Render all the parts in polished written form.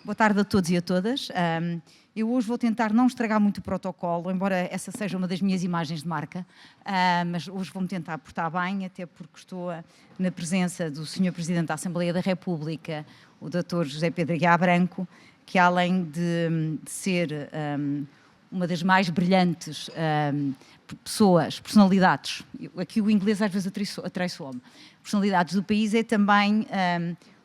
Boa tarde a todos e a todas. Eu hoje vou tentar não estragar muito o protocolo, embora essa seja uma das minhas imagens de marca, mas hoje vou-me tentar portar bem, até porque estou na presença do Sr. Presidente da Assembleia da República, o Dr. José Pedro Aguiar Branco, que além de ser uma das mais brilhantes personalidades, aqui o inglês às vezes atraiçoa-me, personalidades do país, é também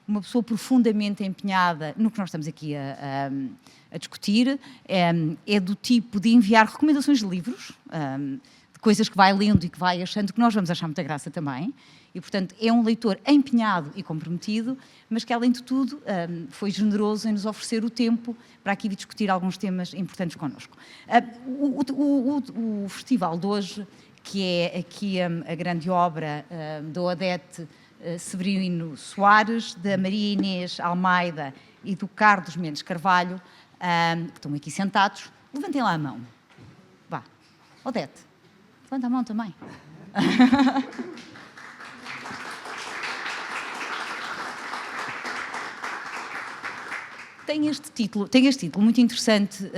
uma pessoa profundamente empenhada no que nós estamos aqui a discutir, é do tipo de enviar recomendações de livros, de coisas que vai lendo e que vai achando que nós vamos achar muita graça também, e portanto é um leitor empenhado e comprometido, mas que além de tudo foi generoso em nos oferecer o tempo para aqui discutir alguns temas importantes connosco. O festival de hoje, que é aqui a grande obra da Odete Severino Soares, da Maria Inês Almeida e do Carlos Mendes Carvalho, que estão aqui sentados. Levantem lá a mão. Vá. Odete, levanta a mão também. Tem este título muito interessante,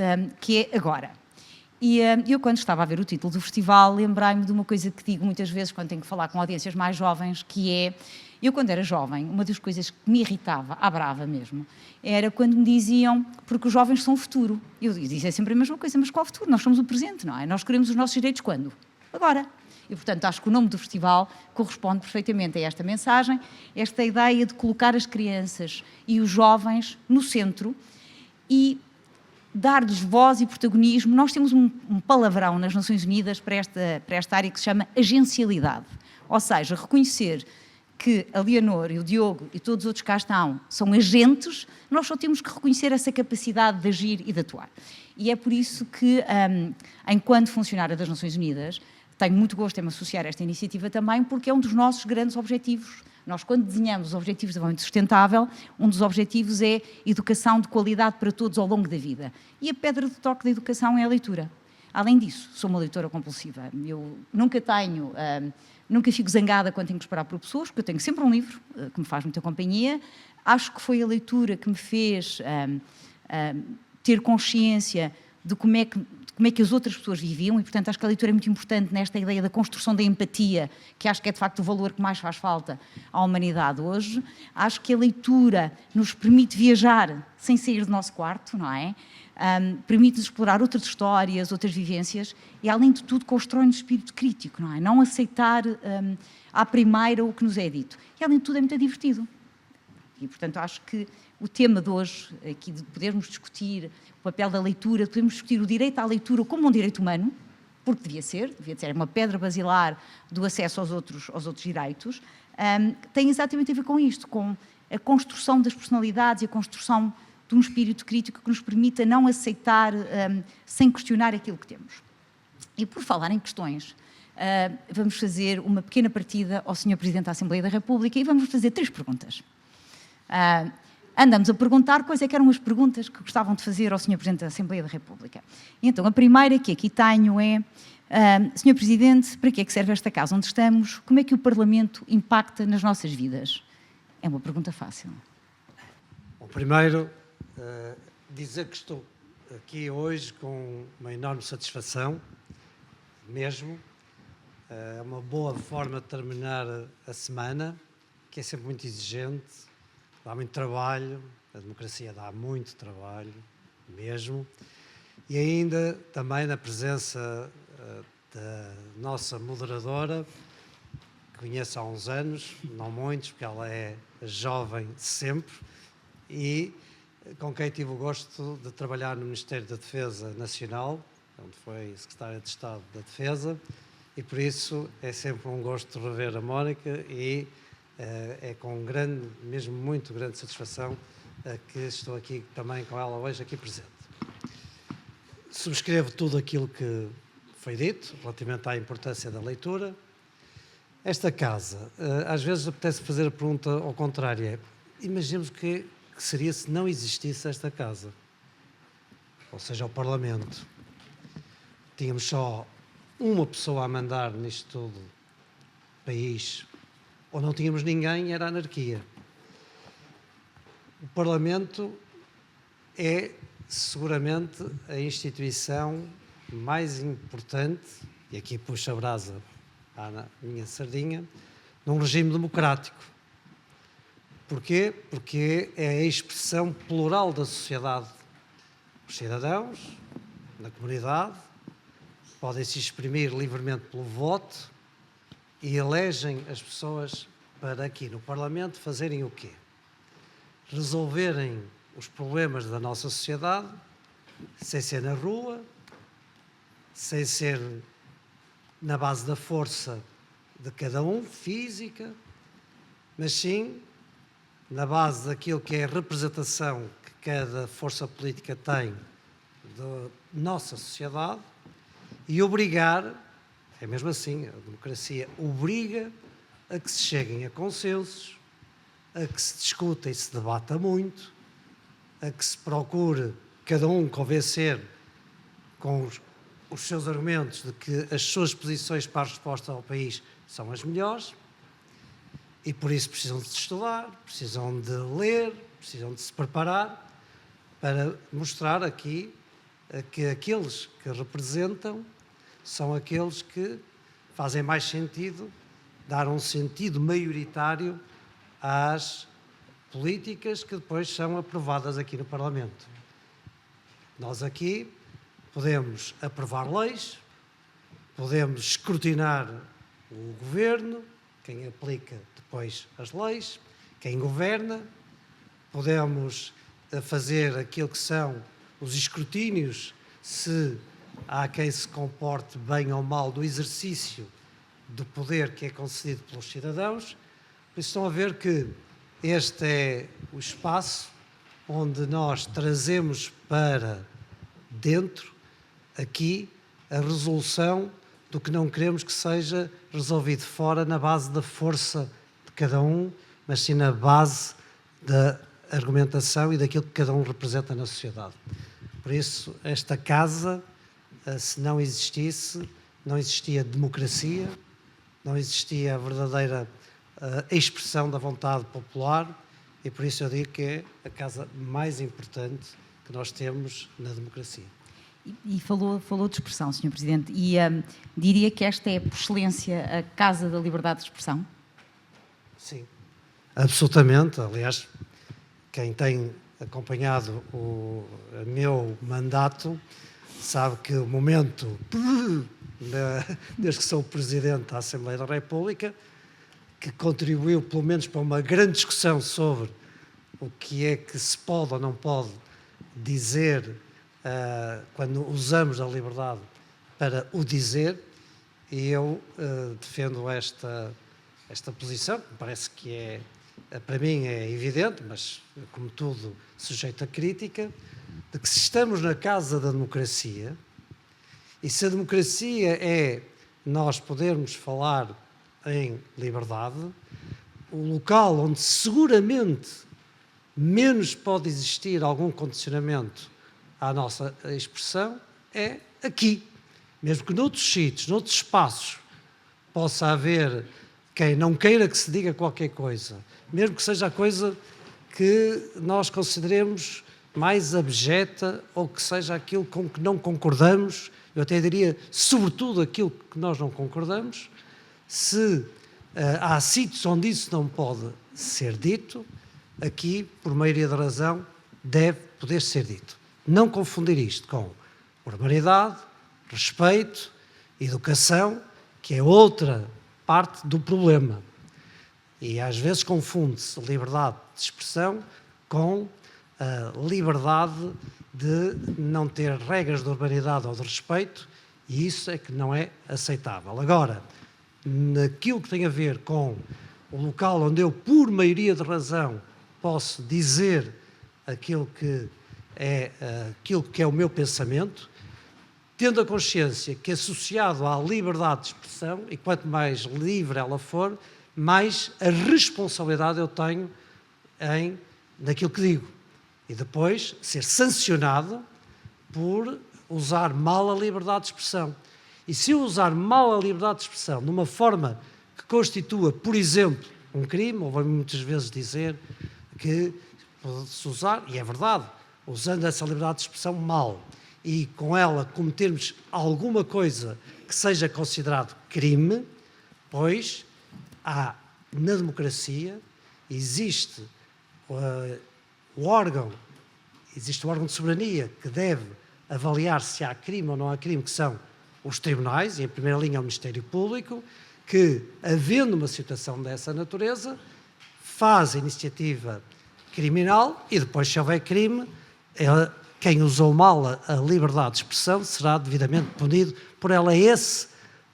que é Agora. E eu, quando estava a ver o título do festival, lembrei-me de uma coisa que digo muitas vezes quando tenho que falar com audiências mais jovens, que é, eu quando era jovem, uma das coisas que me irritava, à brava mesmo, era quando me diziam, porque os jovens são o futuro. Eu dizia sempre a mesma coisa, mas qual futuro? Nós somos o presente, não é? Nós queremos os nossos direitos quando? Agora. E, portanto, acho que o nome do festival corresponde perfeitamente a esta mensagem, esta ideia de colocar as crianças e os jovens no centro e dar-lhes voz e protagonismo. Nós temos um palavrão nas Nações Unidas para esta área que se chama agencialidade, ou seja, reconhecer que a Leonor e o Diogo e todos os outros cá estão são agentes, nós só temos que reconhecer essa capacidade de agir e de atuar. E é por isso que, enquanto funcionária das Nações Unidas, tenho muito gosto em me associar a esta iniciativa também, porque é um dos nossos grandes objetivos. Nós, quando desenhamos os Objetivos de Desenvolvimento Sustentável, um dos objetivos é educação de qualidade para todos ao longo da vida. E a pedra de toque da educação é a leitura. Além disso, sou uma leitora compulsiva. Eu nunca fico zangada quando tenho que esperar por pessoas, porque eu tenho sempre um livro que me faz muita companhia. Acho que foi a leitura que me fez ter consciência de como é que as outras pessoas viviam e, portanto, acho que a leitura é muito importante nesta ideia da construção da empatia, que acho que é, de facto, o valor que mais faz falta à humanidade hoje. Acho que a leitura nos permite viajar sem sair do nosso quarto, não é? Permite-nos explorar outras histórias, outras vivências e, além de tudo, constrói-nos espírito crítico, não é? Não aceitar à primeira o que nos é dito. E, além de tudo, é muito divertido. E, portanto, acho que o tema de hoje, aqui de podermos discutir o papel da leitura, de podermos discutir o direito à leitura como um direito humano, porque devia ser uma pedra basilar do acesso aos outros direitos, tem exatamente a ver com isto, com a construção das personalidades e a construção de um espírito crítico que nos permita não aceitar sem questionar aquilo que temos. E por falar em questões, vamos fazer uma pequena partida ao Sr. Presidente da Assembleia da República e vamos fazer 3 perguntas. Andamos a perguntar quais é que eram as perguntas que gostavam de fazer ao Sr. Presidente da Assembleia da República. E então, a primeira que aqui tenho é, Sr. Presidente, para que é que serve esta casa onde estamos? Como é que o Parlamento impacta nas nossas vidas? É uma pergunta fácil. Bom, primeiro, dizer que estou aqui hoje com uma enorme satisfação, mesmo. É uma boa forma de terminar a semana, que é sempre muito exigente. Dá muito trabalho, a democracia dá muito trabalho, mesmo, e ainda também na presença da nossa moderadora, que conheço há uns anos, não muitos, porque ela é jovem sempre, e com quem tive o gosto de trabalhar no Ministério da Defesa Nacional, onde foi Secretária de Estado da Defesa, e por isso é sempre um gosto de rever a Mónica e é com mesmo muito grande satisfação que estou aqui também com ela hoje aqui presente. Subscrevo tudo aquilo que foi dito relativamente à importância da leitura. Esta casa, às vezes apetece fazer a pergunta ao contrário, imaginemos que seria se não existisse esta casa, ou seja, o Parlamento. Tínhamos só uma pessoa a mandar nisto tudo, país, ou não tínhamos ninguém, era anarquia. O Parlamento é seguramente a instituição mais importante, e aqui puxo a brasa à minha sardinha, num regime democrático. Porquê? Porque é a expressão plural da sociedade. Os cidadãos, na comunidade, podem se exprimir livremente pelo voto e elegem as pessoas para aqui no Parlamento fazerem o quê? Resolverem os problemas da nossa sociedade, sem ser na rua, sem ser na base da força de cada um, física, mas sim na base daquilo que é a representação que cada força política tem da nossa sociedade e obrigar, é mesmo assim, a democracia obriga a que se cheguem a consensos, a que se discuta e se debata muito, a que se procure cada um convencer com os seus argumentos de que as suas posições para a resposta ao país são as melhores e por isso precisam de se estudar, precisam de ler, precisam de se preparar para mostrar aqui que aqueles que representam são aqueles que fazem mais sentido, dar um sentido maioritário às políticas que depois são aprovadas aqui no Parlamento. Nós aqui podemos aprovar leis, podemos escrutinar o governo, quem aplica depois as leis, quem governa, podemos fazer aquilo que são os escrutínios, se há quem se comporte bem ou mal do exercício do poder que é concedido pelos cidadãos. Por isso estão a ver que este é o espaço onde nós trazemos para dentro, aqui, a resolução do que não queremos que seja resolvido fora, na base da força de cada um, mas sim na base da argumentação e daquilo que cada um representa na sociedade. Por isso, esta casa, se não existisse, não existia democracia, não existia a verdadeira expressão da vontade popular e por isso eu digo que é a casa mais importante que nós temos na democracia. E falou de expressão, Sr. Presidente, e diria que esta é, por excelência, a Casa da Liberdade de Expressão? Sim, absolutamente. Aliás, quem tem acompanhado o meu mandato sabe que o momento, desde que sou Presidente da Assembleia da República, que contribuiu pelo menos para uma grande discussão sobre o que é que se pode ou não pode dizer quando usamos a liberdade para o dizer, e eu defendo esta posição, que parece que é, para mim é evidente, mas como tudo sujeito a crítica, de que se estamos na casa da democracia, e se a democracia é nós podermos falar em liberdade, o local onde seguramente menos pode existir algum condicionamento à nossa expressão é aqui. Mesmo que noutros sítios, noutros espaços, possa haver quem não queira que se diga qualquer coisa, mesmo que seja a coisa que nós consideremos mais abjeta ou que seja aquilo com que não concordamos, eu até diria, sobretudo aquilo que nós não concordamos, se há sítios onde isso não pode ser dito, aqui, por maioria da razão, deve poder ser dito. Não confundir isto com urbanidade, respeito, educação, que é outra parte do problema. E às vezes confunde-se liberdade de expressão com a liberdade de não ter regras de urbanidade ou de respeito, e isso é que não é aceitável. Agora, naquilo que tem a ver com o local onde eu, por maioria de razão, posso dizer aquilo que é o meu pensamento, tendo a consciência que associado à liberdade de expressão, e quanto mais livre ela for, mais a responsabilidade eu tenho naquilo que digo. E depois ser sancionado por usar mal a liberdade de expressão. E se eu usar mal a liberdade de expressão de uma forma que constitua, por exemplo, um crime, ou vamos muitas vezes dizer que pode-se usar, e é verdade, usando essa liberdade de expressão mal e com ela cometermos alguma coisa que seja considerado crime, pois há, na democracia, existe o órgão de soberania que deve avaliar se há crime ou não há crime, que são os tribunais, e em primeira linha o Ministério Público, que, havendo uma situação dessa natureza, faz a iniciativa criminal e depois, se houver crime, quem usou mal a liberdade de expressão será devidamente punido por ela. É essa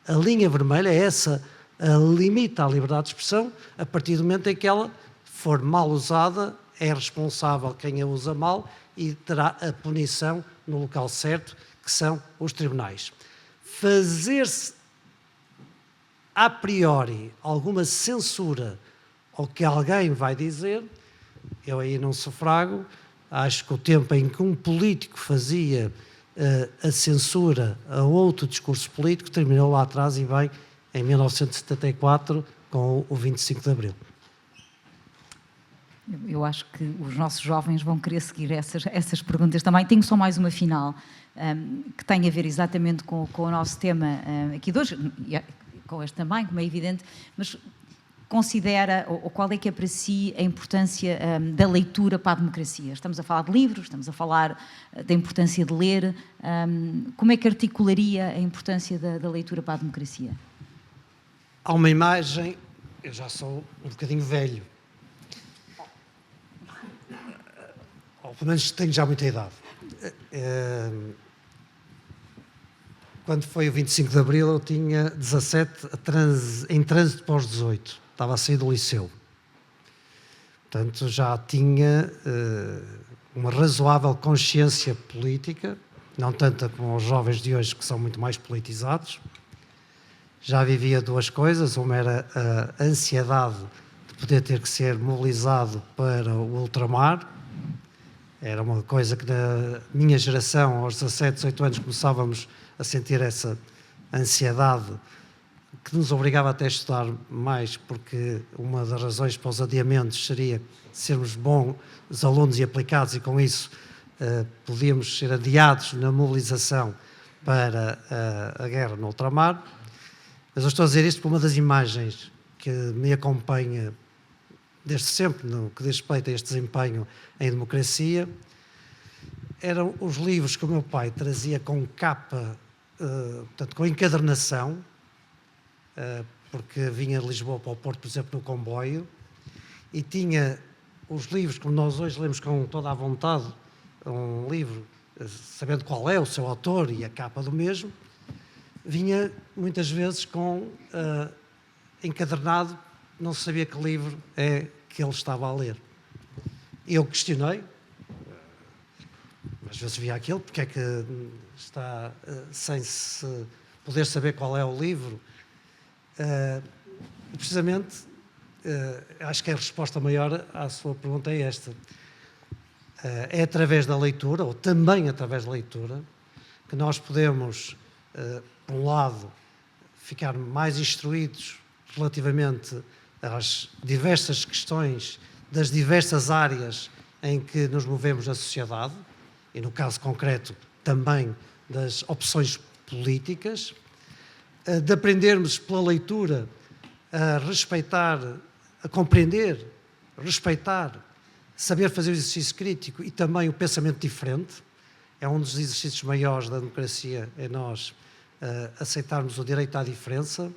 a linha vermelha, é essa a limita a liberdade de expressão. A partir do momento em que ela for mal usada, é responsável quem a usa mal e terá a punição no local certo, que são os tribunais. Fazer-se a priori alguma censura ao que alguém vai dizer, eu aí não sufrago. Acho que o tempo em que um político fazia a censura a outro discurso político terminou lá atrás e bem em 1974 com o 25 de Abril. Eu acho que os nossos jovens vão querer seguir essas perguntas também. Tenho só mais uma final, que tem a ver exatamente com o nosso tema aqui de hoje, com este também, como é evidente, mas considera, ou qual é que é para si a importância da leitura para a democracia? Estamos a falar de livros, estamos a falar da importância de ler. Como é que articularia a importância da leitura para a democracia? Há uma imagem, eu já sou um bocadinho velho, ou pelo menos tenho já muita idade. Quando foi o 25 de Abril eu tinha 17 em trânsito para os 18. Estava a sair do liceu. Portanto, já tinha uma razoável consciência política, não tanta como os jovens de hoje, que são muito mais politizados. Já vivia duas coisas. Uma era a ansiedade de poder ter que ser mobilizado para o ultramar. Era uma coisa que na minha geração, aos 17, 18 anos, começávamos a sentir essa ansiedade que nos obrigava até a estudar mais, porque uma das razões para os adiamentos seria sermos bons alunos e aplicados, e com isso podíamos ser adiados na mobilização para a guerra no ultramar. Mas eu estou a dizer isto por uma das imagens que me acompanha desde sempre, no que diz respeito a este desempenho em democracia. Eram os livros que o meu pai trazia com capa, portanto, com encadernação, porque vinha de Lisboa para o Porto, por exemplo, no comboio, e tinha os livros, como nós hoje lemos com toda a vontade, um livro, sabendo qual é o seu autor e a capa do mesmo, vinha muitas vezes com encadernado, não se sabia que livro é que ele estava a ler. Eu questionei, às vezes via aquilo, porque é que está sem se poder saber qual é o livro. Precisamente, acho que a resposta maior à sua pergunta é esta. É através da leitura, ou também através da leitura, que nós podemos, por um lado, ficar mais instruídos relativamente às diversas questões das diversas áreas em que nos movemos na sociedade, e no caso concreto também das opções políticas, de aprendermos pela leitura a respeitar, a compreender, respeitar, saber fazer o exercício crítico e também o pensamento diferente. É um dos exercícios maiores da democracia, é nós aceitarmos o direito à diferença,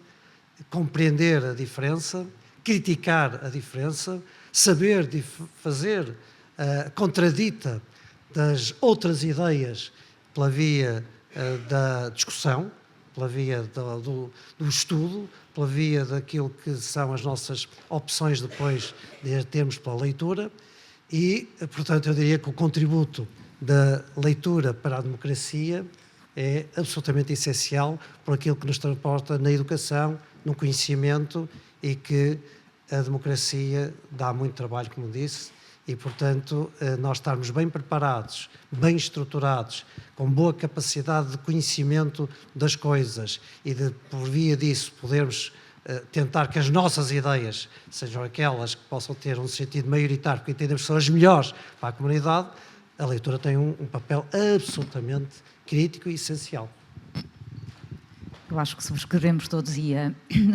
compreender a diferença, criticar a diferença, saber fazer a contradita das outras ideias pela via da discussão, pela via do estudo, pela via daquilo que são as nossas opções depois de termos pela leitura e, portanto, eu diria que o contributo da leitura para a democracia é absolutamente essencial por aquilo que nos transporta na educação, no conhecimento e que a democracia dá muito trabalho, como disse, e, portanto, nós estarmos bem preparados, bem estruturados, com boa capacidade de conhecimento das coisas e de, por via disso, podermos tentar que as nossas ideias sejam aquelas que possam ter um sentido maioritário, porque entendemos que são as melhores para a comunidade, a leitura tem um papel absolutamente crítico e essencial. Eu acho que subscrevemos todos, e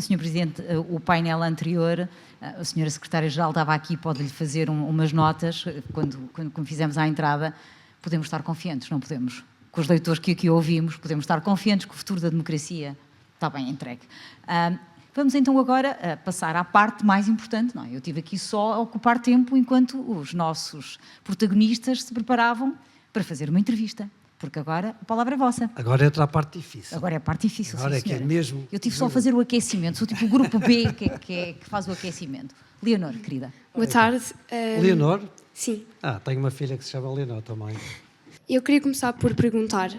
Sr. Presidente, o painel anterior, a Sra. Secretária-Geral estava aqui, pode-lhe fazer umas notas, quando fizemos a entrada, podemos estar confiantes, não podemos? Com os leitores que aqui ouvimos, podemos estar confiantes que o futuro da democracia está bem entregue. Vamos então agora passar à parte mais importante. Não, eu estive aqui só a ocupar tempo enquanto os nossos protagonistas se preparavam para fazer uma entrevista. Porque agora a palavra é vossa. Agora entra a parte difícil. Agora é a parte difícil, agora sim, é que é mesmo... Eu tive só a fazer o aquecimento, sou tipo o grupo B que faz o aquecimento. Leonor, querida. Boa tarde. Leonor? Sim. Tenho uma filha que se chama Leonor também. Eu queria começar por perguntar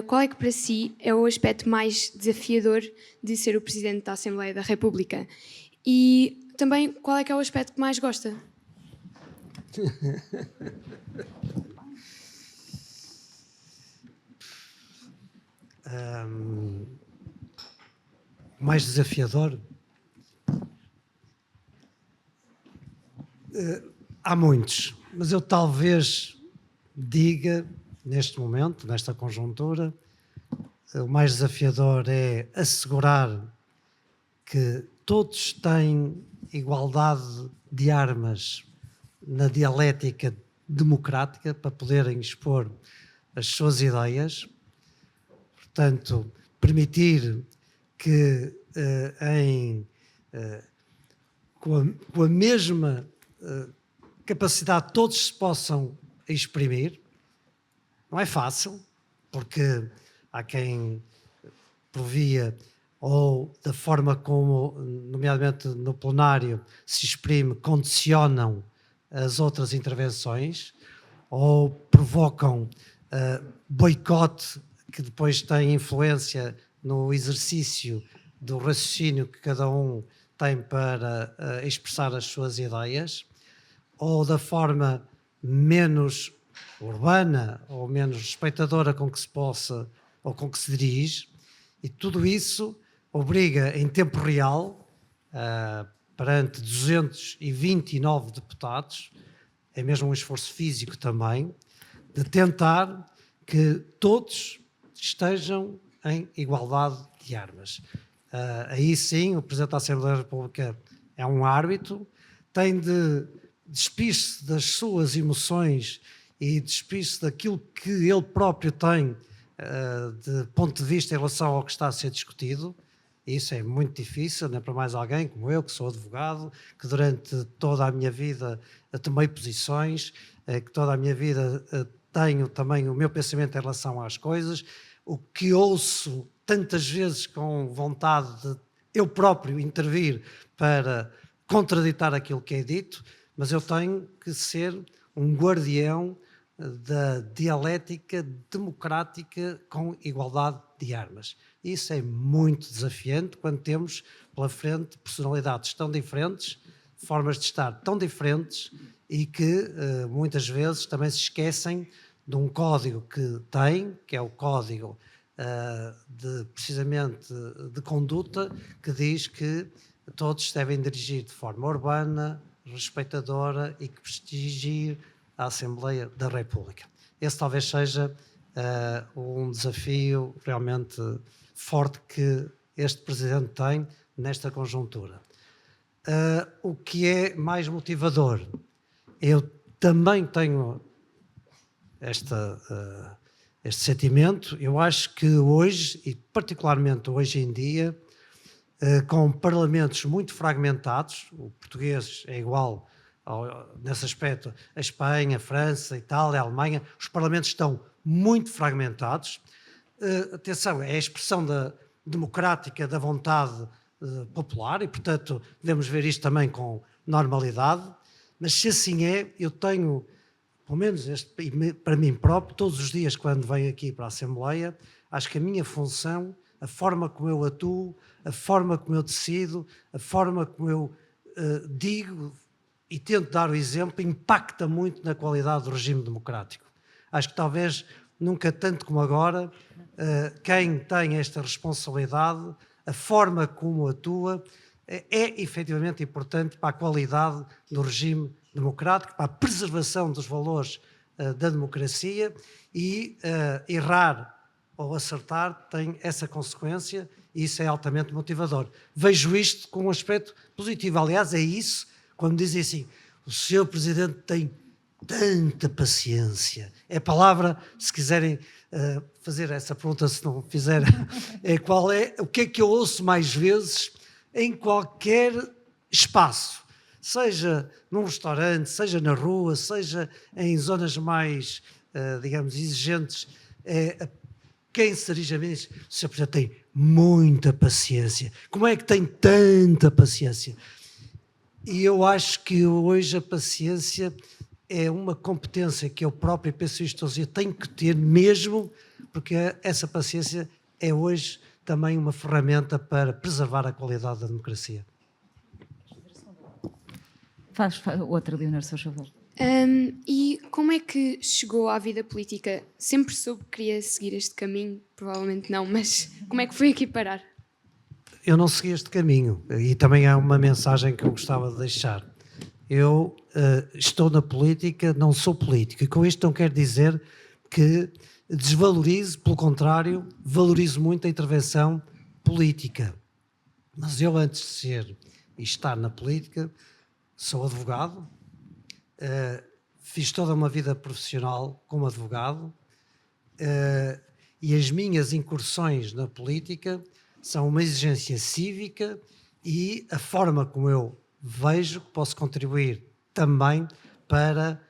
qual é que para si é o aspecto mais desafiador de ser o Presidente da Assembleia da República? E também qual é que é o aspecto que mais gosta? Mais desafiador? Há muitos, mas eu talvez diga, neste momento, nesta conjuntura, o mais desafiador é assegurar que todos têm igualdade de armas na dialética democrática para poderem expor as suas ideias. Portanto, permitir que com a mesma capacidade todos se possam exprimir. Não é fácil, porque há quem provia ou da forma como, nomeadamente no plenário, se exprime, condicionam as outras intervenções ou provocam boicote que depois tem influência no exercício do raciocínio que cada um tem para expressar as suas ideias, ou da forma menos urbana ou menos respeitadora com que se possa ou com que se dirige, e tudo isso obriga em tempo real, perante 229 deputados, é mesmo um esforço físico também, de tentar que todos estejam em igualdade de armas. Aí sim, o Presidente da Assembleia da República é um árbitro, tem de despir-se das suas emoções e despir-se daquilo que ele próprio tem de ponto de vista em relação ao que está a ser discutido. Isso é muito difícil, não é para mais alguém como eu, que sou advogado, que durante toda a minha vida tomei posições, que toda a minha vida tenho também o meu pensamento em relação às coisas, o que ouço tantas vezes com vontade de eu próprio intervir para contraditar aquilo que é dito, mas eu tenho que ser um guardião da dialética democrática com igualdade de armas. Isso é muito desafiante quando temos pela frente personalidades tão diferentes, formas de estar tão diferentes e que muitas vezes também se esquecem de um código que tem, que é o código precisamente de conduta, que diz que todos se devem dirigir de forma urbana, respeitadora e que prestigie a Assembleia da República. Esse talvez seja um desafio realmente forte que este Presidente tem nesta conjuntura. O que é mais motivador? Eu também tenho este sentimento. Eu acho que hoje, e particularmente hoje em dia, com parlamentos muito fragmentados, o português é igual nesse aspecto a Espanha, a França, a Itália, a Alemanha, os parlamentos estão muito fragmentados. Atenção, é a expressão democrática da vontade popular e, portanto, devemos ver isto também com normalidade, mas se assim é, eu tenho, pelo menos para mim próprio, todos os dias quando venho aqui para a Assembleia, acho que a minha função, a forma como eu atuo, a forma como eu decido, a forma como eu digo e tento dar o exemplo, impacta muito na qualidade do regime democrático. Acho que talvez nunca tanto como agora, quem tem esta responsabilidade, a forma como atua, é efetivamente importante para a qualidade do regime democrático, para a preservação dos valores da democracia e errar ou acertar tem essa consequência e isso é altamente motivador. Vejo isto com um aspecto positivo. Aliás, é isso, quando dizem assim, o senhor Presidente tem tanta paciência. É a palavra, se quiserem fazer essa pergunta, se não fizer, o que é que eu ouço mais vezes em qualquer espaço, seja num restaurante, seja na rua, seja em zonas mais, digamos, exigentes, quem se dirige a mim diz, o senhor Presidente tem muita paciência. Como é que tem tanta paciência? E eu acho que hoje a paciência é uma competência que eu próprio penso isto, eu tenho que ter mesmo, porque essa paciência é hoje também uma ferramenta para preservar a qualidade da democracia. Faz outra, Leonor, se faz favor. E como é que chegou à vida política? Sempre soube que queria seguir este caminho? Provavelmente não, mas como é que foi aqui parar? Eu não segui este caminho e também há uma mensagem que eu gostava de deixar. Eu estou na política, não sou político, e com isto não quero dizer que desvalorizo, pelo contrário, valorizo muito a intervenção política. Mas eu, antes de ser e estar na política, sou advogado, fiz toda uma vida profissional como advogado e as minhas incursões na política são uma exigência cívica e a forma como eu vejo que posso contribuir também para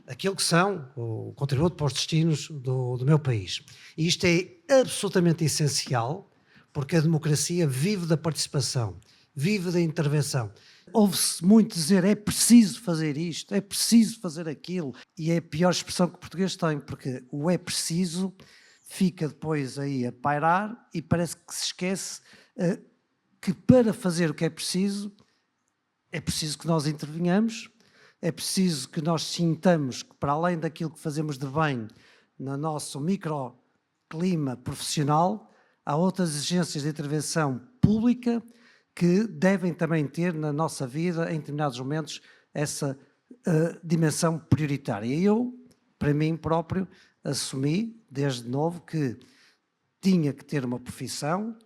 aquilo que são o contributo para os destinos do meu país. E isto é absolutamente essencial, porque a democracia vive da participação, vive da intervenção. Ouve-se muito dizer é preciso fazer isto, é preciso fazer aquilo, e é a pior expressão que o português tem, porque o é preciso fica depois aí a pairar e parece que se esquece que para fazer o que é preciso que nós intervenhamos, é preciso que nós sintamos que, para além daquilo que fazemos de bem no nosso microclima profissional, há outras exigências de intervenção pública que devem também ter na nossa vida, em determinados momentos, essa dimensão prioritária. E eu, para mim próprio, assumi, desde novo, que tinha que ter uma profissão,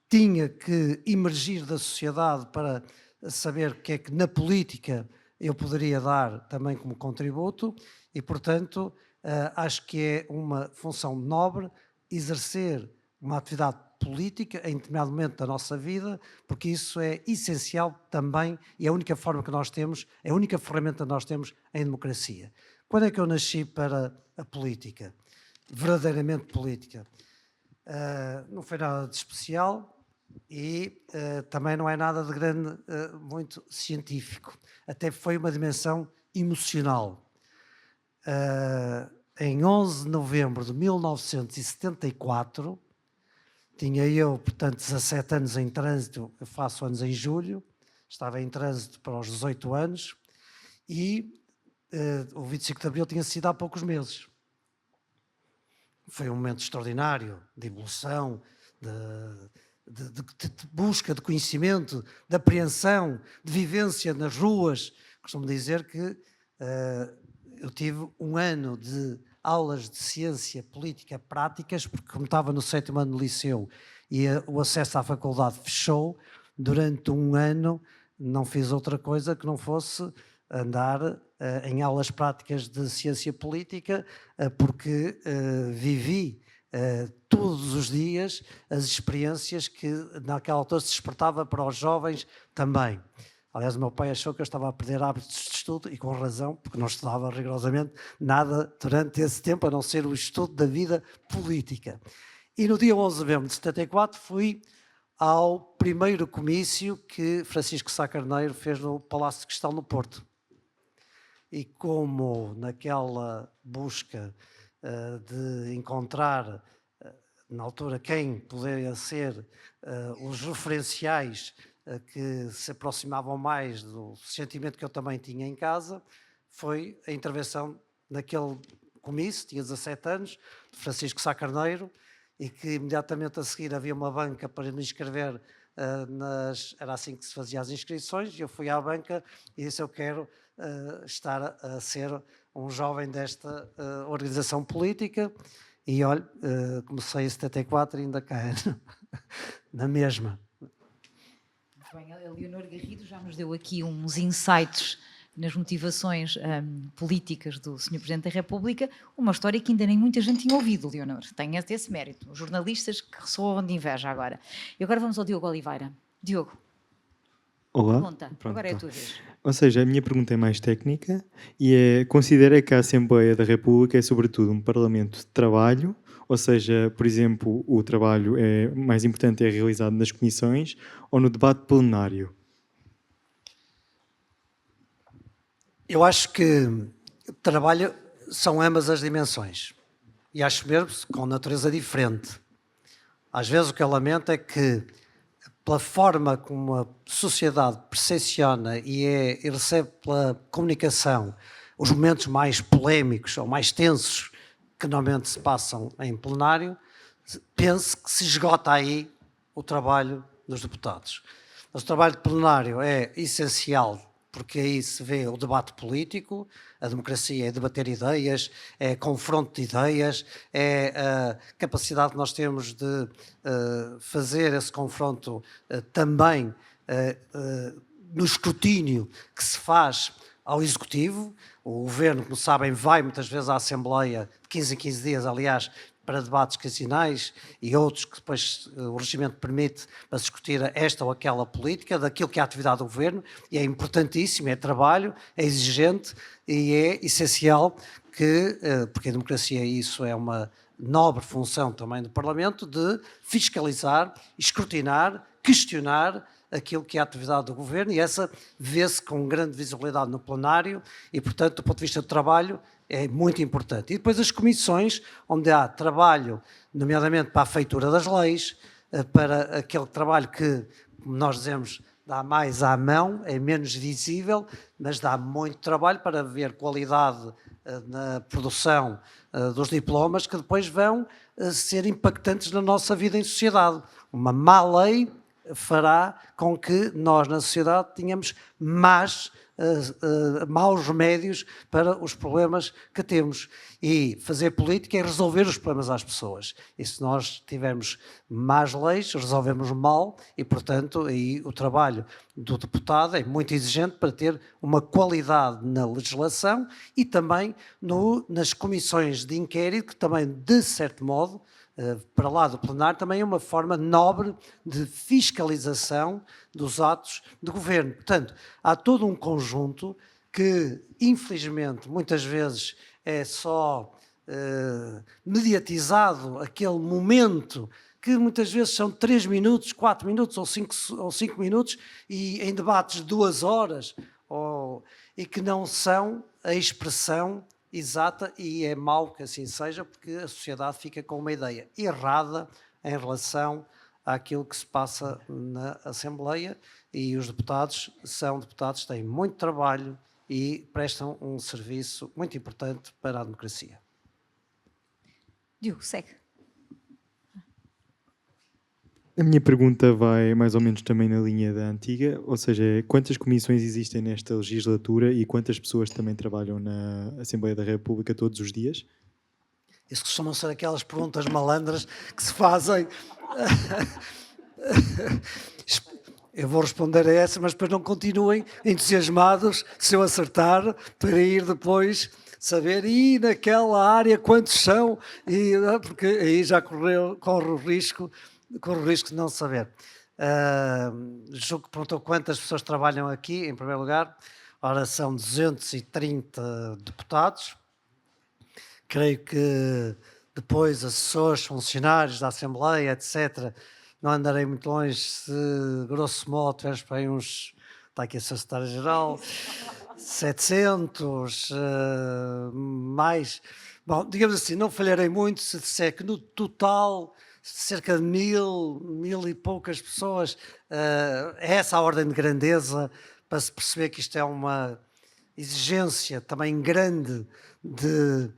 tinha que emergir da sociedade para saber o que é que na política eu poderia dar também como contributo e, portanto, acho que é uma função nobre exercer uma atividade política em determinado momento da nossa vida, porque isso é essencial também e é a única forma que nós temos, é a única ferramenta que nós temos em democracia. Quando é que eu nasci para a política? Verdadeiramente política. Não foi nada de especial e também não é nada de grande, muito científico. Até foi uma dimensão emocional. Em 11 de novembro de 1974, tinha eu, portanto, 17 anos em trânsito, eu faço anos em julho, estava em trânsito para os 18 anos e o 25 de Abril tinha sido há poucos meses. Foi um momento extraordinário de evolução, de busca de conhecimento, de apreensão, de vivência nas ruas. Costumo dizer que eu tive um ano de aulas de ciência política práticas, porque como estava no 7º ano do liceu e o acesso à faculdade fechou, durante um ano não fiz outra coisa que não fosse andar em aulas práticas de ciência política, porque vivi todos os dias as experiências que naquela altura se despertava para os jovens também. Aliás, o meu pai achou que eu estava a perder hábitos de estudo e com razão, porque não estudava rigorosamente nada durante esse tempo, a não ser o estudo da vida política. E no dia 11 de novembro de 74 fui ao primeiro comício que Francisco Sá Carneiro fez no Palácio de Cristal no Porto. E como naquela busca de encontrar, na altura, quem poderia ser os referenciais que se aproximavam mais do sentimento que eu também tinha em casa, foi a intervenção naquele comício, tinha 17 anos, de Francisco Sá Carneiro, e que imediatamente a seguir havia uma banca para me inscrever, era assim que se fazia as inscrições, e eu fui à banca e disse: eu quero estar a ser um jovem desta organização política e, olha, comecei em 74 e ainda caio na mesma. Bem, a Leonor Garrido já nos deu aqui uns insights nas motivações políticas do Sr. Presidente da República, uma história que ainda nem muita gente tinha ouvido, Leonor. Tem esse mérito. Os jornalistas que ressoam de inveja agora. E agora vamos ao Diogo Oliveira. Diogo. Olá. Pergunta. Pronto, agora é a tua vez. Ou seja, a minha pergunta é mais técnica e considera que a Assembleia da República é sobretudo um parlamento de trabalho, ou seja, por exemplo, o trabalho mais importante é realizado nas comissões ou no debate plenário? Eu acho que trabalho são ambas as dimensões. E acho mesmo com natureza diferente. Às vezes o que eu lamento é que, pela forma como a sociedade percepciona e recebe pela comunicação os momentos mais polémicos ou mais tensos que normalmente se passam em plenário, pense que se esgota aí o trabalho dos deputados. Mas o trabalho de plenário é essencial porque aí se vê o debate político, a democracia é debater ideias, é confronto de ideias, é a capacidade que nós temos de fazer esse confronto também no escrutínio que se faz ao Executivo. O Governo, como sabem, vai muitas vezes à Assembleia de 15 em 15 dias, aliás, para debates quinzenais e outros que depois o regimento permite para discutir esta ou aquela política, daquilo que é a atividade do Governo, e é importantíssimo, é trabalho, é exigente e é essencial que, porque a democracia isso é uma nobre função também do Parlamento, de fiscalizar, escrutinar, questionar aquilo que é a atividade do Governo, e essa vê-se com grande visibilidade no plenário e, portanto, do ponto de vista do trabalho, é muito importante. E depois as comissões, onde há trabalho, nomeadamente para a feitura das leis, para aquele trabalho que, como nós dizemos, dá mais à mão, é menos visível, mas dá muito trabalho para ver qualidade na produção dos diplomas que depois vão ser impactantes na nossa vida em sociedade. Uma má lei fará com que nós, na sociedade, tenhamos maus remédios para os problemas que temos. E fazer política é resolver os problemas às pessoas. E se nós tivermos más leis, resolvemos mal e, portanto, aí o trabalho do deputado é muito exigente para ter uma qualidade na legislação e também nas comissões de inquérito, que também, de certo modo, para lá do plenário, também é uma forma nobre de fiscalização dos atos de governo. Portanto, há todo um conjunto que, infelizmente, muitas vezes é só mediatizado aquele momento que muitas vezes são 3 minutos, 4 minutos ou 5 minutos e em debates de 2 horas e que não são a expressão exata, e é mau que assim seja, porque a sociedade fica com uma ideia errada em relação àquilo que se passa na Assembleia, e os deputados têm muito trabalho e prestam um serviço muito importante para a democracia. Diogo, segue. A minha pergunta vai mais ou menos também na linha da antiga, ou seja, quantas comissões existem nesta legislatura e quantas pessoas também trabalham na Assembleia da República todos os dias? Isso costumam ser aquelas perguntas malandras que se fazem. Eu vou responder a essa, mas depois não continuem entusiasmados se eu acertar, para ir depois saber, e naquela área quantos são, porque aí já corre o risco de não saber. Julgo que perguntou quantas pessoas trabalham aqui, em primeiro lugar. Ora, são 230 deputados. Creio que depois assessores, funcionários da Assembleia, etc., não andarei muito longe, se grosso modo tiveres para aí uns, está aqui a Secretária-Geral, 700, mais. Bom, digamos assim, não falharei muito se disser que no total cerca de 1000 e poucas pessoas, é essa a ordem de grandeza, para se perceber que isto é uma exigência também grande de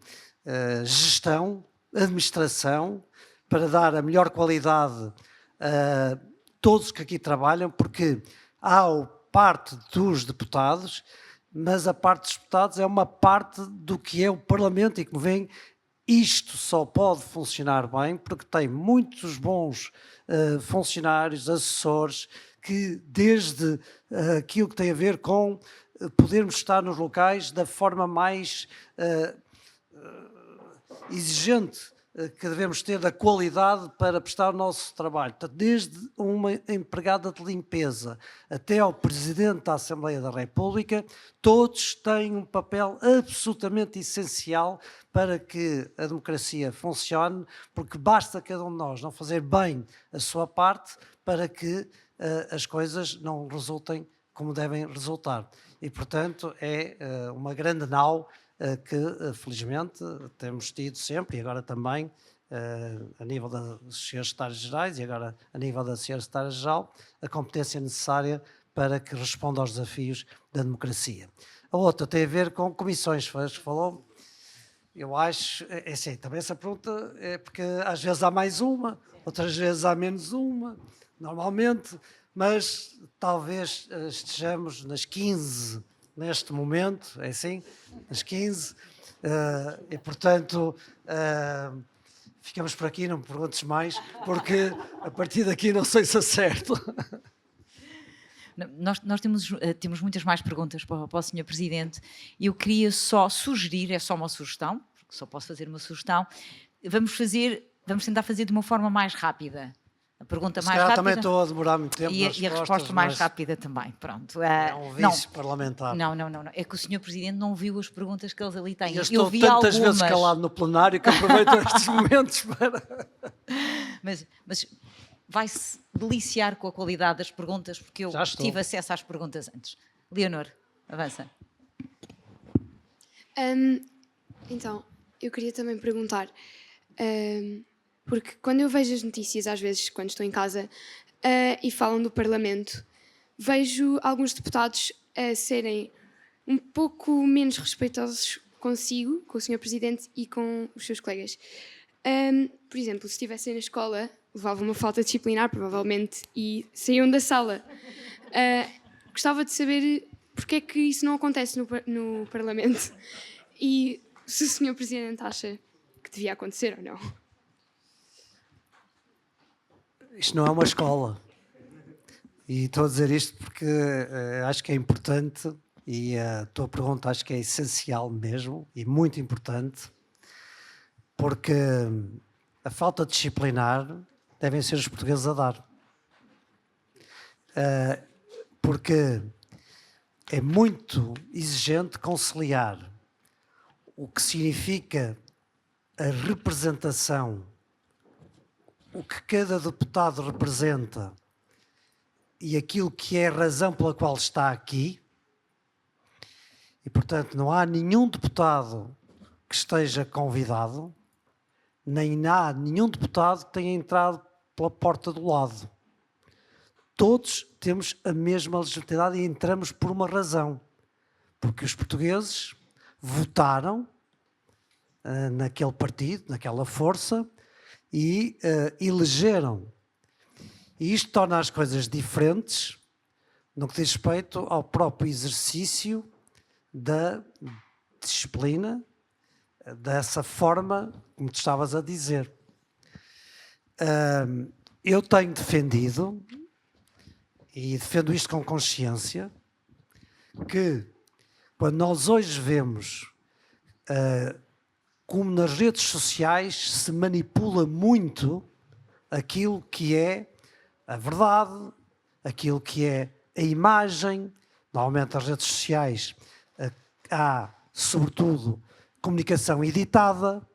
gestão, administração, para dar a melhor qualidade a todos que aqui trabalham, porque há parte dos deputados, mas a parte dos deputados é uma parte do que é o Parlamento e, como veem, isto só pode funcionar bem porque tem muitos bons funcionários, assessores, que desde aquilo que tem a ver com podermos estar nos locais da forma mais exigente que devemos ter da qualidade para prestar o nosso trabalho. Portanto, desde uma empregada de limpeza até ao Presidente da Assembleia da República, todos têm um papel absolutamente essencial para que a democracia funcione, porque basta cada um de nós não fazer bem a sua parte para que as coisas não resultem como devem resultar. E, portanto, é uma grande nau que, felizmente, temos tido sempre, e agora também, a nível dos senhores secretários-gerais e agora a nível da senhora secretária-geral, a competência necessária para que responda aos desafios da democracia. A outra tem a ver com comissões, foi que falou. Eu acho, é assim, também essa pergunta é porque às vezes há mais uma, outras vezes há menos uma, normalmente, mas talvez estejamos nas 15 neste momento, é assim, nas 15, e portanto ficamos por aqui, não me perguntes mais, porque a partir daqui não sei se acerto. Nós temos muitas mais perguntas para o Sr. Presidente e eu queria só sugerir, é só uma sugestão, porque só posso fazer uma sugestão, vamos tentar fazer de uma forma mais rápida. A pergunta mais rápida. Também estou a demorar muito tempo e a resposta mais rápida também. Pronto. É um vício parlamentar. Não. É que o Sr. Presidente não viu as perguntas que eles ali têm. Eu estou tantas vezes calado no plenário que aproveito estes momentos para... Mas vai-se deliciar com a qualidade das perguntas, porque eu tive acesso às perguntas antes. Leonor, avança. Então, eu queria também perguntar... porque quando eu vejo as notícias, às vezes, quando estou em casa, e falam do Parlamento, vejo alguns deputados a serem um pouco menos respeitosos consigo, com o Sr. Presidente e com os seus colegas. Por exemplo, se estivessem na escola, levavam uma falta disciplinar, provavelmente, e saíam da sala. Gostava de saber porque é que isso não acontece no Parlamento e se o Sr. Presidente acha que devia acontecer ou não. Isto não é uma escola. E estou a dizer isto porque acho que é importante e a tua pergunta acho que é essencial mesmo e muito importante, porque a falta disciplinar devem ser os portugueses a dar. Porque é muito exigente conciliar o que significa a representação, o que cada deputado representa e aquilo que é a razão pela qual está aqui. E, portanto, não há nenhum deputado que esteja convidado, nem há nenhum deputado que tenha entrado pela porta do lado. Todos temos a mesma legitimidade e entramos por uma razão. Porque os portugueses votaram naquele partido, naquela força, e elegeram. E isto torna as coisas diferentes no que diz respeito ao próprio exercício da disciplina, dessa forma, como tu estavas a dizer. Eu tenho defendido, e defendo isto com consciência, que quando nós hoje vemos como nas redes sociais se manipula muito aquilo que é a verdade, aquilo que é a imagem. Normalmente nas redes sociais há, sobretudo, comunicação editada.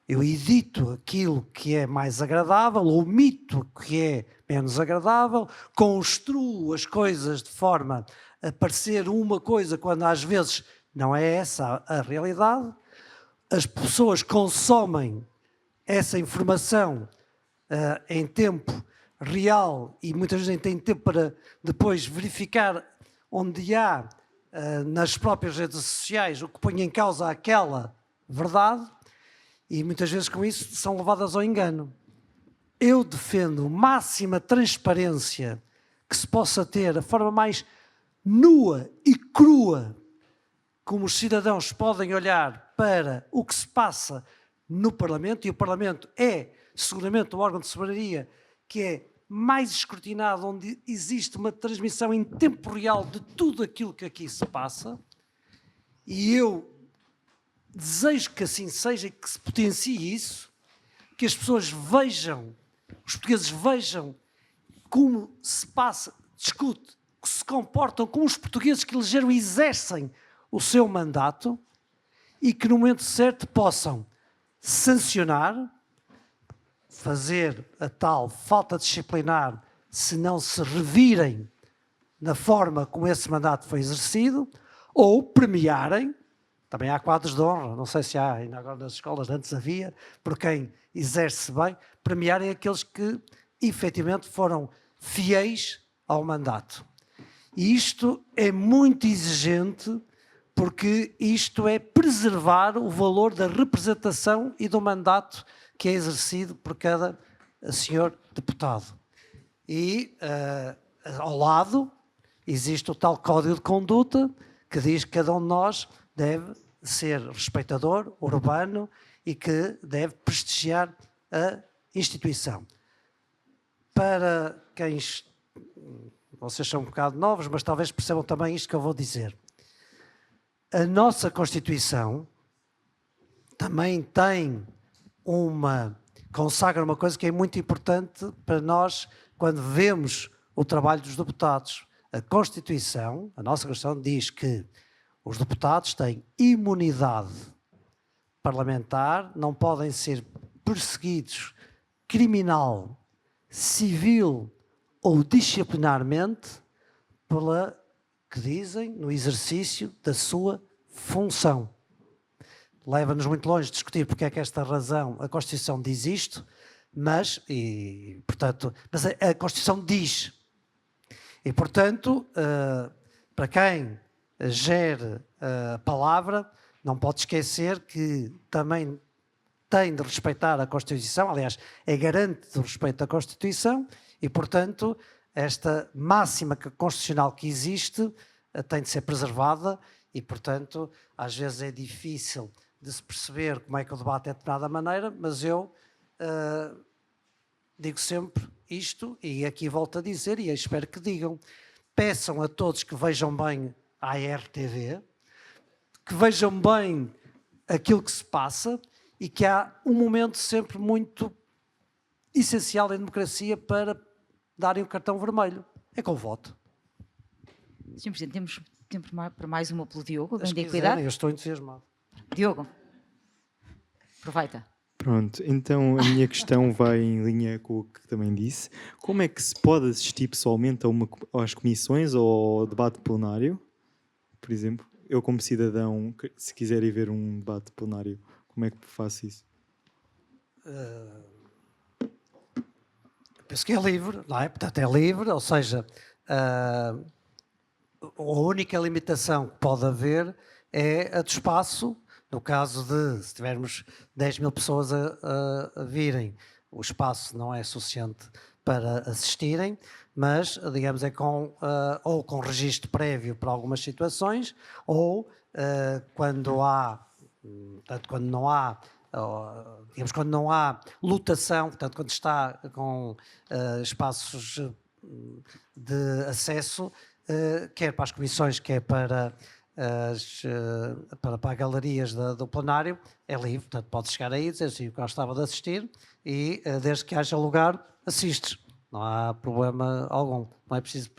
Eu edito aquilo que é mais agradável, omito o que é menos agradável, construo as coisas de forma a parecer uma coisa quando às vezes não é essa a realidade. As pessoas consomem essa informação em tempo real e muitas vezes nem têm tempo para depois verificar onde há nas próprias redes sociais o que põe em causa aquela verdade e muitas vezes com isso são levadas ao engano. Eu defendo máxima transparência que se possa ter, a forma mais nua e crua como os cidadãos podem olhar para o que se passa no Parlamento, e o Parlamento é seguramente o órgão de soberania que é mais escrutinado, onde existe uma transmissão em tempo real de tudo aquilo que aqui se passa, e eu desejo que assim seja e que se potencie isso, que as pessoas vejam, os portugueses vejam como se passa, discute, que se comportam, como os portugueses que elegeram exercem o seu mandato e que no momento certo possam sancionar, fazer a tal falta disciplinar se não se revirem na forma como esse mandato foi exercido, ou premiarem, também há quadros de honra, não sei se há ainda agora nas escolas, antes havia, por quem exerce bem, premiarem aqueles que efetivamente foram fiéis ao mandato. E isto é muito exigente, porque isto é preservar o valor da representação e do mandato que é exercido por cada senhor deputado. E ao lado existe o tal código de conduta que diz que cada um de nós deve ser respeitador, urbano e que deve prestigiar a instituição. Para quem... Vocês são um bocado novos, mas talvez percebam também isto que eu vou dizer. A nossa Constituição também tem consagra uma coisa que é muito importante para nós quando vemos o trabalho dos deputados. A Constituição, a nossa Constituição diz que os deputados têm imunidade parlamentar, não podem ser perseguidos criminal, civil ou disciplinarmente pela que dizem no exercício da sua função. Leva-nos muito longe de discutir porque é que esta razão, a Constituição diz isto, mas a Constituição diz. E, portanto, para quem gere a palavra, não pode esquecer que também tem de respeitar a Constituição, aliás, é garante do respeito à Constituição e, portanto, esta máxima constitucional que existe tem de ser preservada e, portanto, às vezes é difícil de se perceber como é que o debate é de determinada maneira, mas eu digo sempre isto e aqui volto a dizer e espero que digam, peçam a todos que vejam bem a RTV, que vejam bem aquilo que se passa e que há um momento sempre muito essencial em democracia para darem o cartão vermelho. É com o voto. Sr. Presidente, temos tempo para mais uma pelo Diogo. Se Bem de cuidado. eu estou entusiasmado. Diogo, aproveita. Pronto, então a minha questão vai em linha com o que também disse. Como é que se pode assistir pessoalmente às comissões ou ao debate plenário? Por exemplo, eu como cidadão, se quiser ir ver um debate plenário, como é que faço isso? Penso que é livre, não é? Portanto, é livre, ou seja, a única limitação que pode haver é a do espaço. No caso de, se tivermos 10 mil pessoas a virem, o espaço não é suficiente para assistirem, mas, digamos, é ou com registro prévio para algumas situações, ou quando há, portanto, quando não há, digamos, quando não há lotação, portanto, quando está com espaços de acesso, quer para as comissões, quer para galerias do plenário, é livre, portanto pode chegar aí e dizer assim, eu gostava de assistir e desde que haja lugar, assistes. Não há problema algum. Não é preciso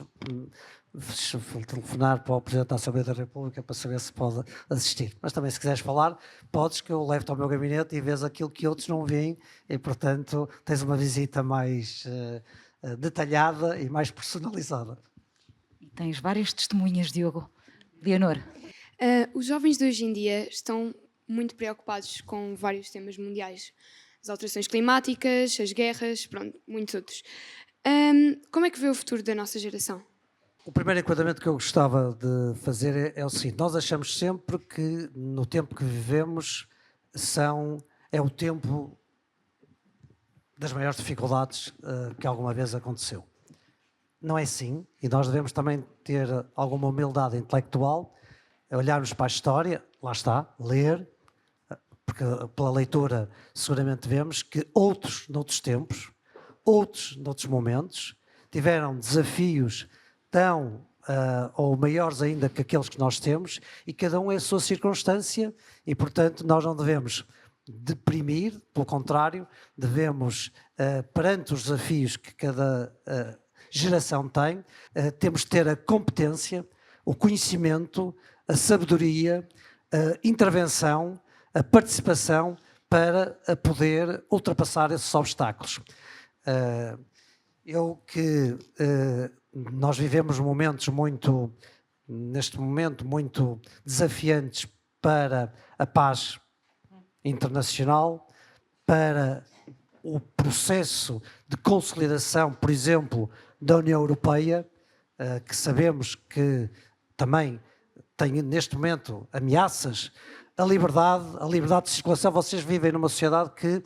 telefonar para o Presidente da Assembleia da República para saber se pode assistir. Mas também se quiseres falar, podes, que eu levo-te ao meu gabinete e vês aquilo que outros não veem e, portanto, tens uma visita mais detalhada e mais personalizada. E tens várias testemunhas, Diogo. Leonor. Os jovens de hoje em dia estão muito preocupados com vários temas mundiais. As alterações climáticas, as guerras, pronto, muitos outros. Como é que vê o futuro da nossa geração? O primeiro enquadramento que eu gostava de fazer é o seguinte: nós achamos sempre que no tempo que vivemos é o tempo das maiores dificuldades que alguma vez aconteceu. Não é assim, e nós devemos também ter alguma humildade intelectual olharmos para a história, lá está, ler, porque pela leitura seguramente vemos que noutros tempos, noutros momentos, tiveram desafios tão ou maiores ainda que aqueles que nós temos, e cada um é a sua circunstância, e portanto nós não devemos deprimir, pelo contrário, devemos, perante os desafios que cada geração tem, temos de ter a competência, o conhecimento, a sabedoria, a intervenção, a participação para poder ultrapassar esses obstáculos. Nós vivemos momentos neste momento, muito desafiantes para a paz internacional, para o processo de consolidação, por exemplo, da União Europeia, que sabemos que também tem neste momento ameaças. A liberdade de circulação. Vocês vivem numa sociedade que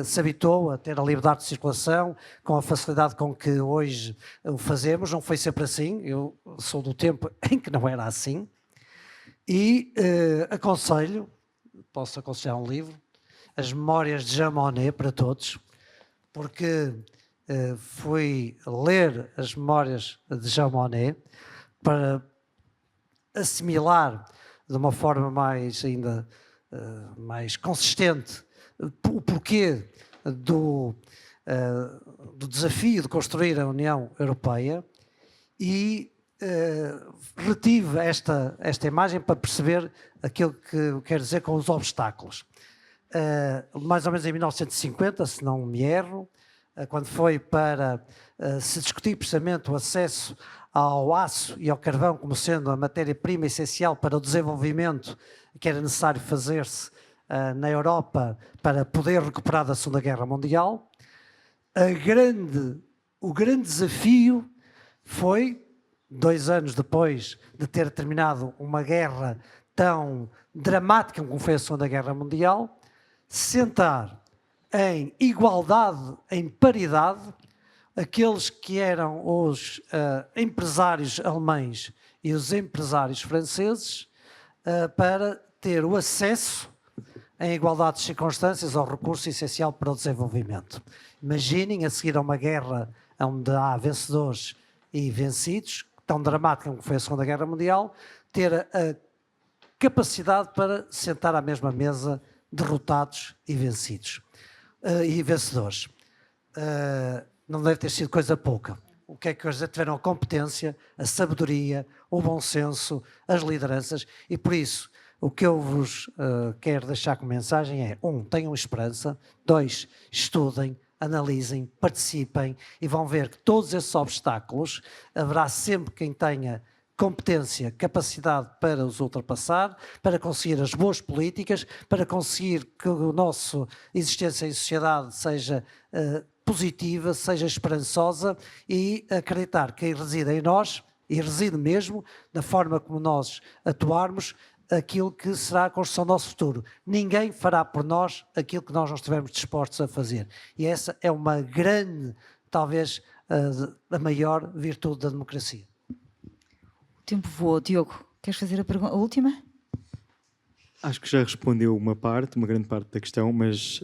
se habituou a ter a liberdade de circulação com a facilidade com que hoje o fazemos. Não foi sempre assim. Eu sou do tempo em que não era assim. E posso aconselhar um livro, As Memórias de Jean Monnet, para todos, porque fui ler as Memórias de Jean Monnet para assimilar de uma forma mais consistente o porquê do desafio de construir a União Europeia, e retive esta imagem para perceber aquilo que eu quero dizer com os obstáculos. Mais ou menos em 1950, se não me erro, quando foi para se discutir precisamente o acesso ao aço e ao carvão como sendo a matéria-prima essencial para o desenvolvimento que era necessário fazer-se na Europa para poder recuperar da Segunda Guerra Mundial. O grande desafio foi, 2 anos depois de ter terminado uma guerra tão dramática como foi a Segunda Guerra Mundial, sentar em igualdade, em paridade, aqueles que eram os empresários alemães e os empresários franceses para ter o acesso, em igualdade de circunstâncias, ao recurso essencial para o desenvolvimento. Imaginem, a seguir a uma guerra onde há vencedores e vencidos, tão dramática como foi a Segunda Guerra Mundial, ter a capacidade para sentar à mesma mesa derrotados e vencidos e vencedores. Não deve ter sido coisa pouca. O que é que eles tiveram? A competência, a sabedoria, o bom senso, as lideranças, e por isso o que eu vos quero deixar como mensagem é: 1, tenham esperança; 2, estudem, analisem, participem, e vão ver que todos esses obstáculos haverá sempre quem tenha competência, capacidade para os ultrapassar, para conseguir as boas políticas, para conseguir que a nossa existência em sociedade seja positiva, seja esperançosa, e acreditar que reside em nós, e reside mesmo, na forma como nós atuarmos, aquilo que será a construção do nosso futuro. Ninguém fará por nós aquilo que nós não estivermos dispostos a fazer. E essa é uma grande, talvez, a maior virtude da democracia. O tempo voou. Diogo, queres fazer a última? Acho que já respondeu uma grande parte da questão, mas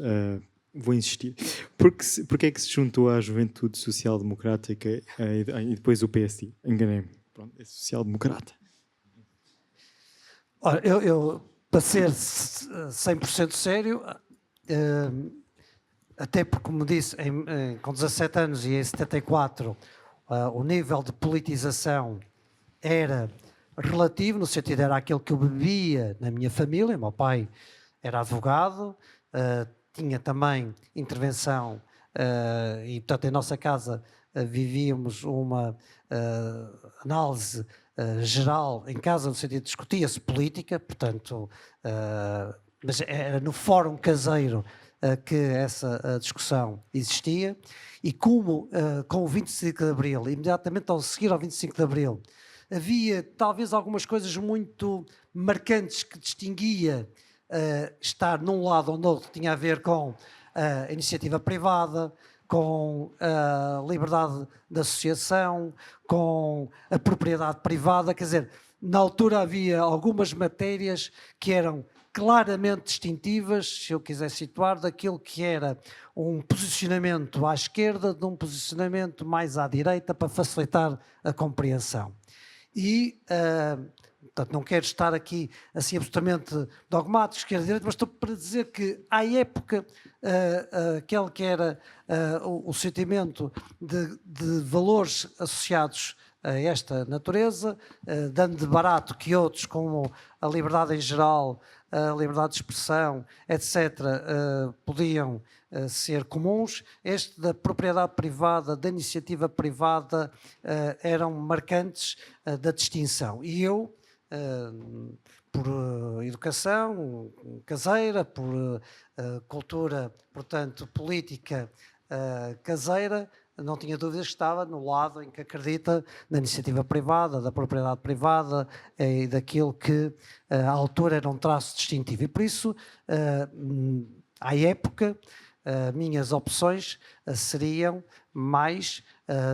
vou insistir. Porque é que se juntou à Juventude Social Democrática e depois o PSD? Enganei-me. Pronto, é social-democrata. Ora, eu, para ser 100% sério, até porque, como disse, com 17 anos e em 74, o nível de politização era relativo, no sentido era aquele que eu bebia na minha família. O meu pai era advogado, tinha também intervenção e, portanto, em nossa casa vivíamos uma análise geral em casa, no sentido de discutia-se política, portanto, mas era no fórum caseiro que essa discussão existia. E como com o 25 de Abril, imediatamente ao seguir ao 25 de Abril, havia talvez algumas coisas muito marcantes que distinguia estar num lado ou no outro, tinha a ver com a iniciativa privada, com a liberdade de associação, com a propriedade privada, quer dizer, Na altura havia algumas matérias que eram claramente distintivas, se eu quiser situar, daquilo que era um posicionamento à esquerda de um posicionamento mais à direita para facilitar a compreensão. E, portanto, não quero estar aqui assim absolutamente dogmático, esquerda e direita, mas estou para dizer que, à época, aquele que era o sentimento de valores associados a esta natureza, dando de barato que outros, como a liberdade em geral, a liberdade de expressão, etc., podiam ser comuns. Este da propriedade privada, da iniciativa privada, eram marcantes da distinção. E eu, por educação caseira, por cultura, portanto, política caseira, não tinha dúvidas que estava no lado em que acredita na iniciativa privada, da propriedade privada e daquilo que à altura era um traço distintivo. E por isso, à época, minhas opções seriam mais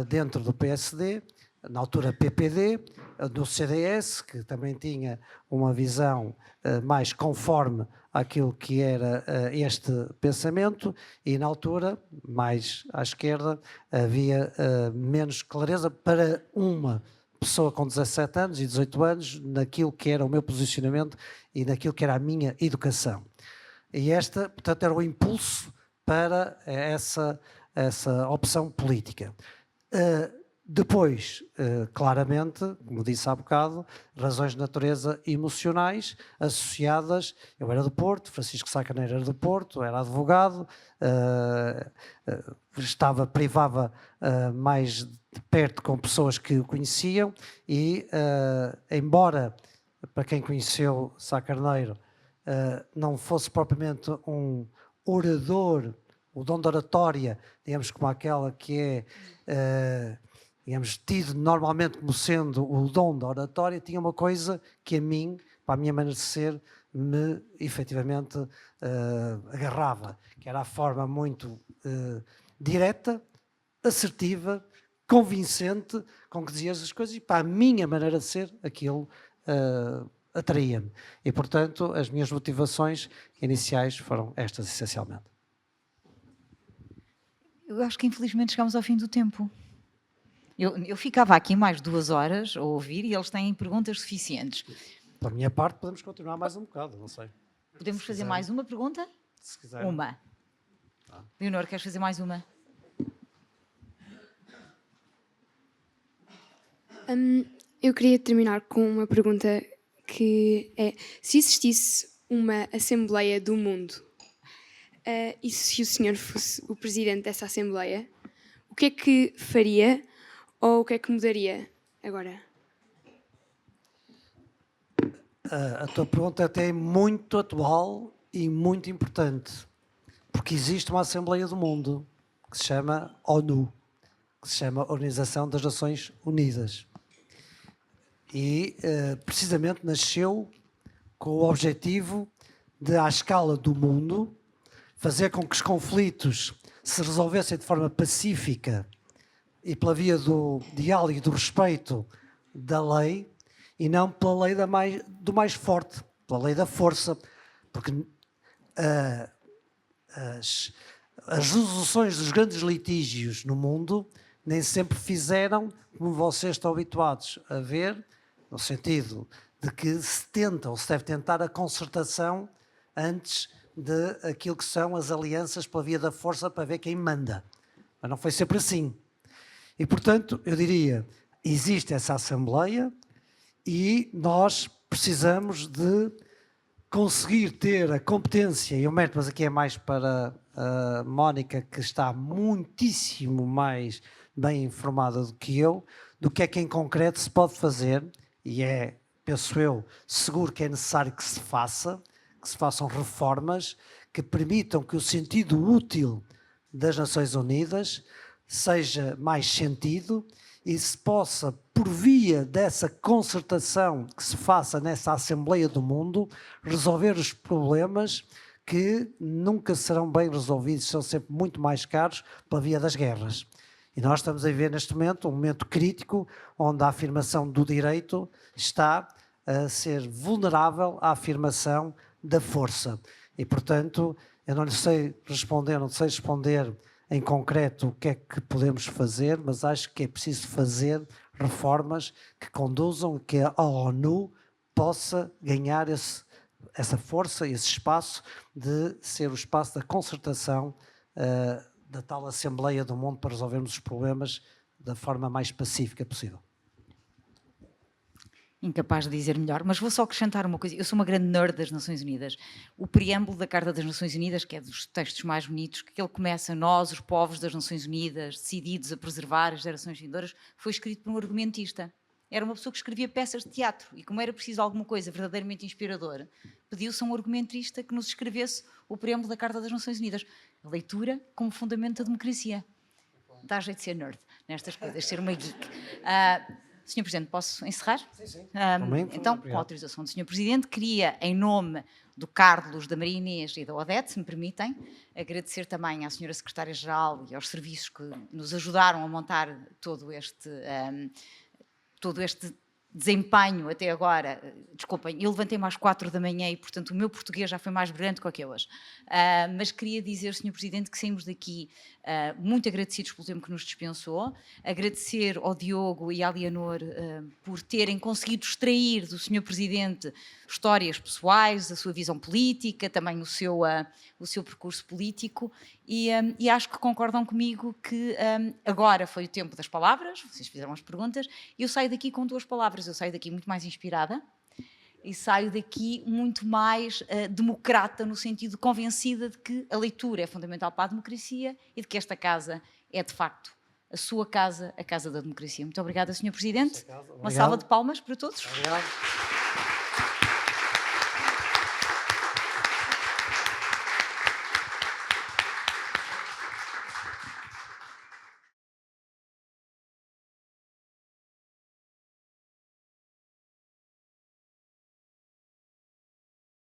dentro do PSD, na altura PPD, do CDS, que também tinha uma visão mais conforme àquilo que era este pensamento, e na altura, mais à esquerda, havia menos clareza para uma pessoa com 17 anos e 18 anos naquilo que era o meu posicionamento e naquilo que era a minha educação. E esta, portanto, era o impulso para essa opção política. Depois, claramente, como disse há bocado, razões de natureza emocionais associadas. Eu era do Porto, Francisco Sá Carneiro era do Porto, era advogado, privava mais de perto com pessoas que o conheciam e, embora, para quem conheceu Sá Carneiro, não fosse propriamente um orador, o dom de oratória, digamos, como aquela que é... digamos, tido normalmente como sendo o dom da oratória, tinha uma coisa que a mim, para a minha maneira de ser, me efetivamente agarrava, que era a forma muito direta, assertiva, convincente, com que dizias as coisas, e para a minha maneira de ser, aquilo atraía-me. E, portanto, as minhas motivações iniciais foram estas, essencialmente. Eu acho que, infelizmente, chegamos ao fim do tempo. Eu ficava aqui mais 2 horas a ouvir e eles têm perguntas suficientes. Da minha parte, podemos continuar mais um bocado, não sei. Podemos fazer mais uma pergunta? Se quiser. Uma. Leonor, queres fazer mais uma? Eu queria terminar com uma pergunta que é: se existisse uma Assembleia do Mundo e se o senhor fosse o presidente dessa Assembleia, o que é que faria ou o que é que mudaria agora? A tua pergunta até é muito atual e muito importante, porque existe uma Assembleia do Mundo que se chama ONU, que se chama Organização das Nações Unidas. E precisamente nasceu com o objetivo de, à escala do mundo, fazer com que os conflitos se resolvessem de forma pacífica e pela via do diálogo e do respeito da lei, e não pela lei do mais forte, pela lei da força, porque as resoluções dos grandes litígios no mundo nem sempre fizeram como vocês estão habituados a ver, no sentido de que se tenta ou se deve tentar a concertação antes de aquilo que são as alianças pela via da força para ver quem manda. Mas não foi sempre assim. E, portanto, eu diria, existe essa Assembleia e nós precisamos de conseguir ter a competência, e o mérito, mas aqui é mais para a Mónica, que está muitíssimo mais bem informada do que eu, do que é que em concreto se pode fazer, e é, penso eu, seguro que é necessário que se façam reformas que permitam que o sentido útil das Nações Unidas seja mais sentido e se possa, por via dessa concertação que se faça nessa Assembleia do Mundo, resolver os problemas que nunca serão bem resolvidos, são sempre muito mais caros pela via das guerras. E nós estamos a viver neste momento um momento crítico onde a afirmação do direito está a ser vulnerável à afirmação da força. E, portanto, eu não sei responder em concreto o que é que podemos fazer, mas acho que é preciso fazer reformas que conduzam a que a ONU possa ganhar essa força, esse espaço de ser o espaço da concertação da tal Assembleia do Mundo para resolvermos os problemas da forma mais pacífica possível. Incapaz de dizer melhor, mas vou só acrescentar uma coisa. Eu sou uma grande nerd das Nações Unidas. O preâmbulo da Carta das Nações Unidas, que é dos textos mais bonitos, que ele começa, nós, os povos das Nações Unidas, decididos a preservar as gerações vindouras, foi escrito por um argumentista. Era uma pessoa que escrevia peças de teatro e, como era preciso alguma coisa verdadeiramente inspiradora, pediu-se a um argumentista que nos escrevesse o preâmbulo da Carta das Nações Unidas. A leitura como fundamento da democracia. Dá jeito de ser nerd nestas coisas, ser uma geek. Sr. Presidente, posso encerrar? Sim, sim. Então, com a autorização do Sr. Presidente, queria, em nome do Carlos, da Maria Inês e da Odete, se me permitem, agradecer também à Sra. Secretária-Geral e aos serviços que nos ajudaram a montar todo este desempenho até agora. Desculpem, eu levantei-me às 4 da manhã e, portanto, o meu português já foi mais brilhante do que hoje. Mas queria dizer, Sr. Presidente, que saímos daqui muito agradecidos pelo tempo que nos dispensou, agradecer ao Diogo e à Leonor por terem conseguido extrair do Sr. Presidente histórias pessoais, a sua visão política, também o seu percurso político, e acho que concordam comigo que agora foi o tempo das palavras, vocês fizeram as perguntas, e eu saio daqui com 2 palavras, eu saio daqui muito mais inspirada, e saio daqui muito mais democrata, no sentido convencida de que a leitura é fundamental para a democracia e de que esta casa é, de facto, a sua casa, a casa da democracia. Muito obrigada, Sr. Presidente. Uma salva de palmas para todos. Obrigado.